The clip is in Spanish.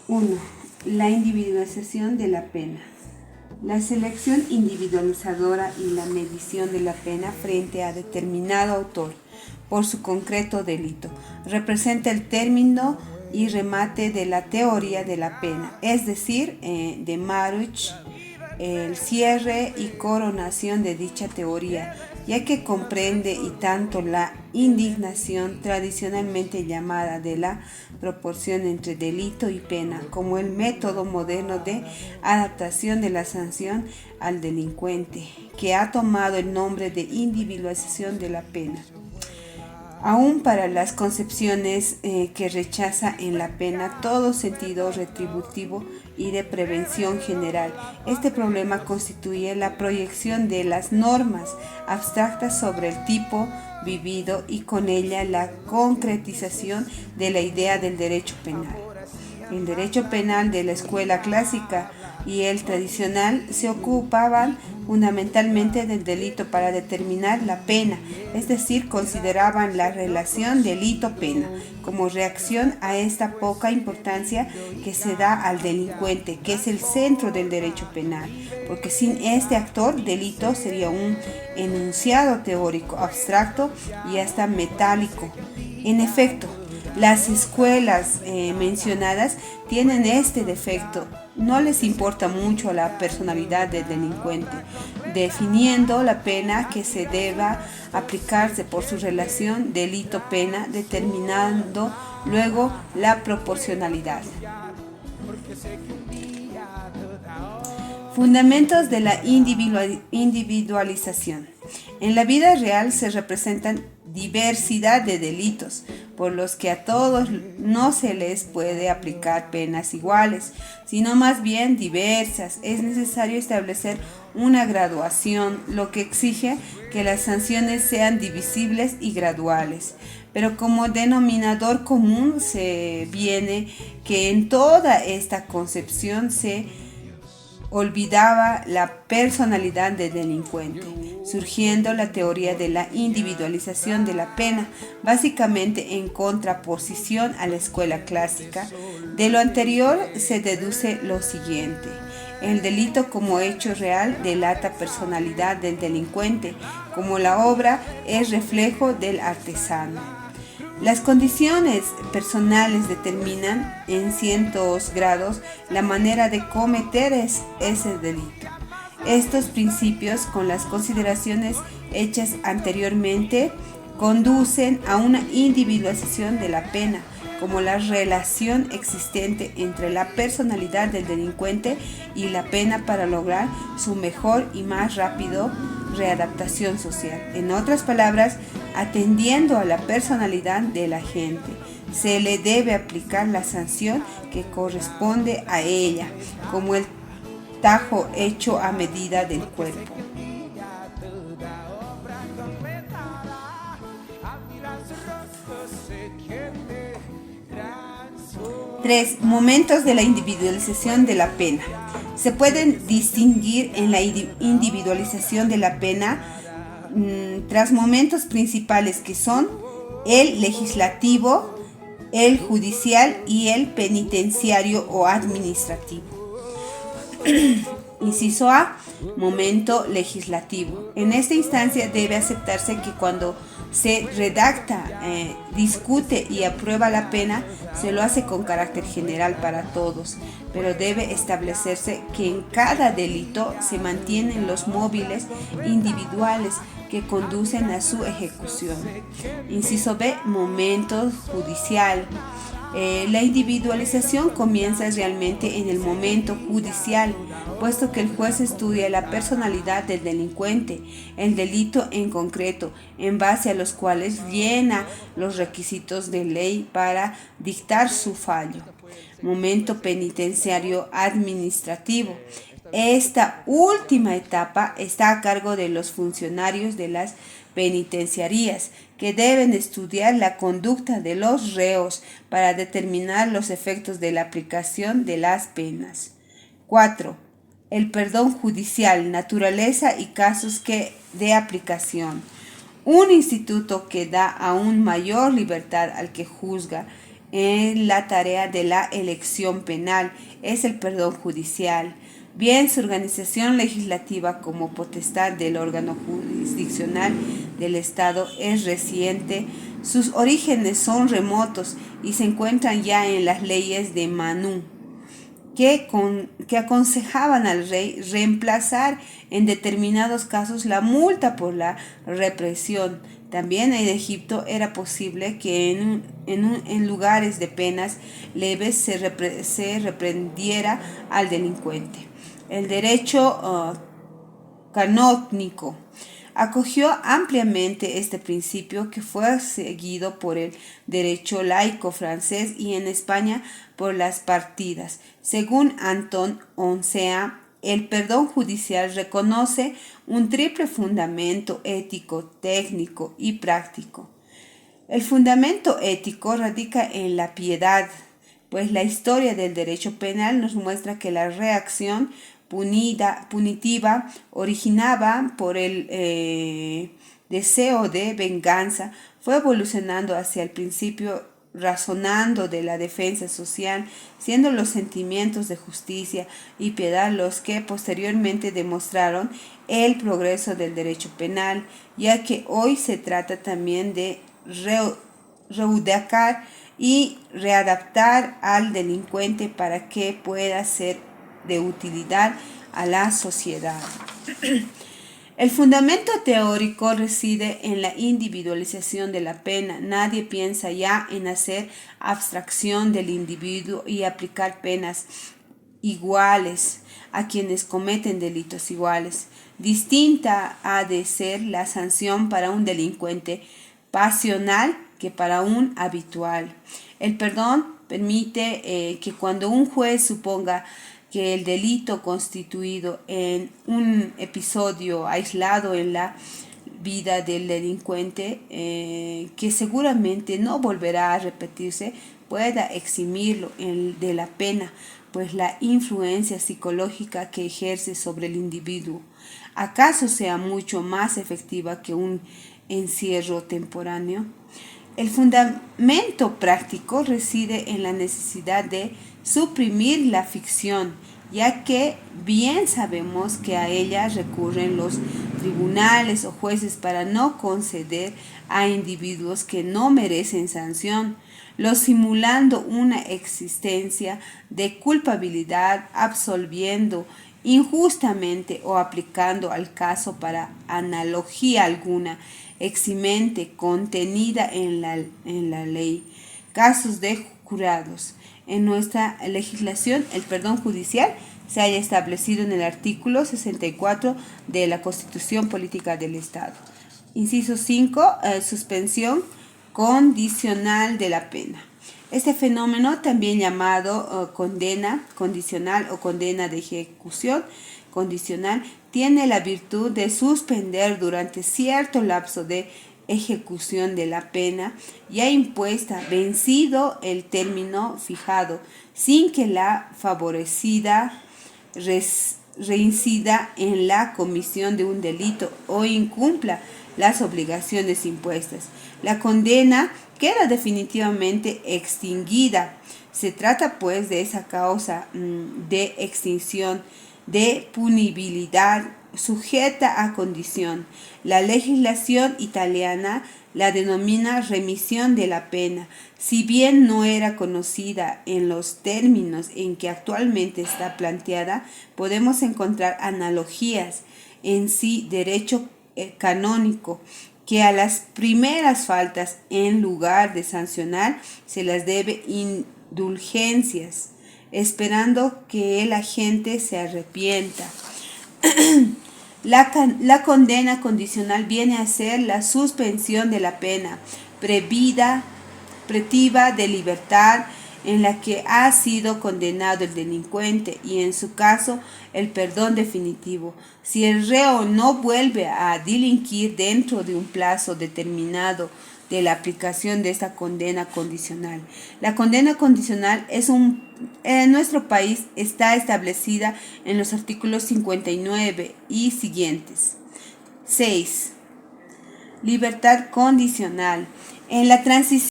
1. La individualización de la pena. La selección individualizadora y la medición de la pena frente a determinado autor por su concreto delito representa el término y remate de la teoría de la pena, es decir, de Maruch, el cierre y coronación de dicha teoría, ya que comprende y tanto la indignación tradicionalmente llamada de la proporción entre delito y pena, como el método moderno de adaptación de la sanción al delincuente, que ha tomado el nombre de individualización de la pena. Aún para las concepciones que rechaza en la pena todo sentido retributivo y de prevención general, este problema constituye la proyección de las normas abstractas sobre el tipo vivido y con ella la concretización de la idea del derecho penal. El derecho penal de la escuela clásica y el tradicional se ocupaban fundamentalmente del delito para determinar la pena, es decir, consideraban la relación delito-pena como reacción a esta poca importancia que se da al delincuente, que es el centro del derecho penal, porque sin este actor, delito sería un enunciado teórico, abstracto y hasta metálico. En efecto, las escuelas mencionadas tienen este defecto. No les importa mucho la personalidad del delincuente, definiendo la pena que se deba aplicarse por su relación delito-pena, determinando luego la proporcionalidad. Fundamentos de la individualización. En la vida real se representan diversidad de delitos, por los que a todos no se les puede aplicar penas iguales, sino más bien diversas. Es necesario establecer una graduación, lo que exige que las sanciones sean divisibles y graduales. Pero como denominador común se viene que en toda esta concepción se olvidaba la personalidad del delincuente, surgiendo la teoría de la individualización de la pena, básicamente en contraposición a la escuela clásica. De lo anterior se deduce lo siguiente: el delito como hecho real delata personalidad del delincuente, como la obra es reflejo del artesano. Las condiciones personales determinan en ciertos grados la manera de cometer ese delito. Estos principios, con las consideraciones hechas anteriormente, conducen a una individualización de la pena, como la relación existente entre la personalidad del delincuente y la pena para lograr su mejor y más rápido readaptación social. En otras palabras, atendiendo a la personalidad de la gente, se le debe aplicar la sanción que corresponde a ella, como el tajo hecho a medida del cuerpo. 3. Momentos de la individualización de la pena. Se pueden distinguir en la individualización de la pena tras momentos principales que son el legislativo, el judicial y el penitenciario o administrativo. Inciso A. Momento legislativo. En esta instancia debe aceptarse que cuando se redacta, discute y aprueba la pena, se lo hace con carácter general para todos, pero debe establecerse que en cada delito se mantienen los móviles individuales que conducen a su ejecución. Inciso B. Momento judicial. La individualización comienza realmente en el momento judicial, puesto que el juez estudia la personalidad del delincuente, el delito en concreto, en base a los cuales llena los requisitos de ley para dictar su fallo. Momento penitenciario administrativo. Esta última etapa está a cargo de los funcionarios de las penitenciarías, que deben estudiar la conducta de los reos para determinar los efectos de la aplicación de las penas. 4. El perdón judicial, naturaleza y casos de aplicación. Un instituto que da aún mayor libertad al que juzga. en la tarea de la elección penal es el perdón judicial. Bien, su organización legislativa como potestad del órgano jurisdiccional del Estado es reciente, sus orígenes son remotos y se encuentran ya en las leyes de Manú, que aconsejaban al rey reemplazar en determinados casos la multa por la represión. También en Egipto era posible que en lugares de penas leves se reprendiera al delincuente. El derecho canónico acogió ampliamente este principio, que fue seguido por el derecho laico francés y en España por las partidas. Según Anton Oncea, el perdón judicial reconoce un triple fundamento ético, técnico y práctico. El fundamento ético radica en la piedad, pues la historia del derecho penal nos muestra que la reacción punitiva originada por el deseo de venganza fue evolucionando hacia el principio razonando de la defensa social, siendo los sentimientos de justicia y piedad los que posteriormente demostraron el progreso del derecho penal, ya que hoy se trata también de reeducar y readaptar al delincuente para que pueda ser de utilidad a la sociedad. El fundamento teórico reside en la individualización de la pena. Nadie piensa ya en hacer abstracción del individuo y aplicar penas iguales a quienes cometen delitos iguales. Distinta ha de ser la sanción para un delincuente pasional que para un habitual. El perdón permite que cuando un juez suponga que el delito constituido en un episodio aislado en la vida del delincuente, que seguramente no volverá a repetirse, pueda eximirlo de la pena, pues la influencia psicológica que ejerce sobre el individuo acaso sea mucho más efectiva que un encierro temporáneo. El fundamento práctico reside en la necesidad de suprimir la ficción, ya que bien sabemos que a ella recurren los tribunales o jueces para no conceder a individuos que no merecen sanción, los simulando una existencia de culpabilidad, absolviendo injustamente o aplicando al caso para analogía alguna eximente contenida en la ley. Casos de jurados. En nuestra legislación, el perdón judicial se haya establecido en el artículo 64 de la Constitución Política del Estado. Inciso 5. Suspensión condicional de la pena. Este fenómeno, también llamado condena condicional o condena de ejecución condicional, tiene la virtud de suspender durante cierto lapso de ejecución de la pena ya impuesta, vencido el término fijado, sin que la favorecida reincida en la comisión de un delito o incumpla las obligaciones impuestas. La condena queda definitivamente extinguida. Se trata pues de esa causa de extinción de punibilidad sujeta a condición. La legislación italiana la denomina remisión de la pena. Si bien no era conocida en los términos en que actualmente está planteada, podemos encontrar analogías en sí derecho canónico, que a las primeras faltas, en lugar de sancionar, se las debe indulgencias, esperando que el agente se arrepienta. La condena condicional viene a ser la suspensión de la pena pretiva de libertad en la que ha sido condenado el delincuente y, en su caso, el perdón definitivo. Si el reo no vuelve a delinquir dentro de un plazo determinado de la aplicación de esta condena condicional. La condena condicional en nuestro país está establecida en los artículos 59 y siguientes. 6. Libertad condicional. En la transición